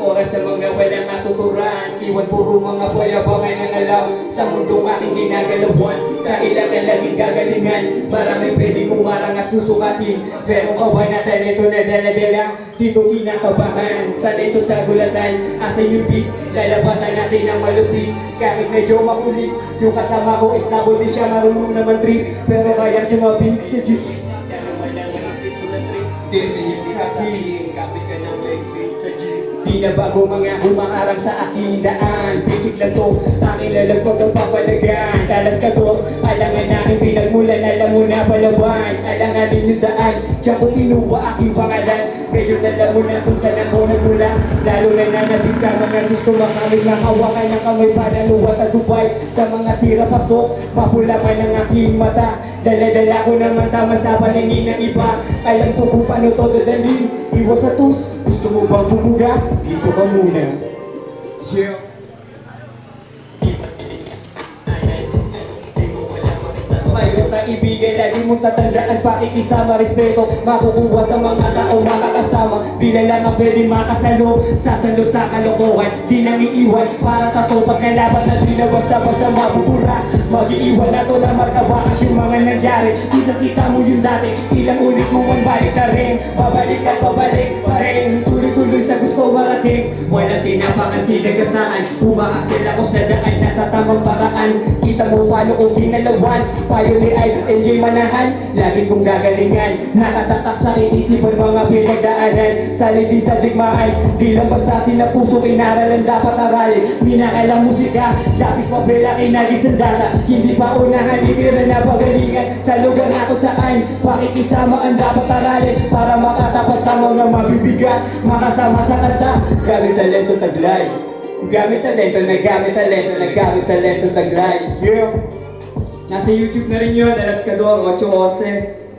oras sa mga walang katuturan. Iwan puro mga boy-abangay ng alaw sa mundong aking ginagalawan. Kailangan laging gagalingan, marami pwedeng umarang at susukatin. Pero kaway na talento na dala-dala, dito kinakabahan. Sana ito sa gulatan, asan yung beat, lalabatan natin ng malupit. Kahit medyo makulit, yung kasama ko is nabol, di siya marunong naman trip. Pero kaya sumabit sa jeep. Sasabihin, kapit ka ng backbeat sa jeep. Di na bago mga humaharang sa aking daan. Basic lang to, tanging lalagpag ang papalagan. Talas ka to, alangan namin pinagmulan. Alam mo na palawan, alangan din yung daan. Diyan ko pinuha aking pangalan. Ngayon alam mo na kung saan ako nagmula. Lalo na nanabig sa mga gusto makamit. Makawakan ng kamay panaluwat at Dubai. Sa mga tira pasok, mapula man ang aking mata. Dala-dala ko naman tama sa paningin ng iba. Alam ko kung paano to dadali. Iwas sa tus, gusto mo bang bumuga? Dito ka muna. Yeah. Mayroon kang ibigay, lagi mong tatandaan. Pakikisama, respeto, makukuha sa mga tao makakasama. Bilang lang ang pwedeng makasalo, sasalo sa kalokohan. Di nang iiwan, para tato pagkalaban na di na basta-basta mabubura. Mag-iiwan na to na markabakas yung mga nangyari. Kita mo yung dati, ilang ulit mo ang balik na rin. Babalik at pabalik pa rin, tuloy-tuloy sa gusto marating. Walang tinapakan sinagasaan, umaasil ako sa daan, nasa tamang paraan. Kita mo paano kung ginalawan, payo ni Idol NJ Manahan. Lagi kong gagalingan, nakatatak sa iisipan mga pinagdaanan. Salidi sa digmaan, di lang basta sila puso, inaralan dapat aralin. Minakalang musika, lapis papel, kinagis ang data. Hindi pa unahan, ibira na pagalingan. Sa lugar na kung saan, pakikisama ang dapat aralin. Para makatapat sa mga mabibigat, makasama sa kanta. Gamit talento taglay, gamit talento, nagamit talento, nagamit talento taglay. Yeah. Nasa YouTube na rin yun, Alaskador, 8-11.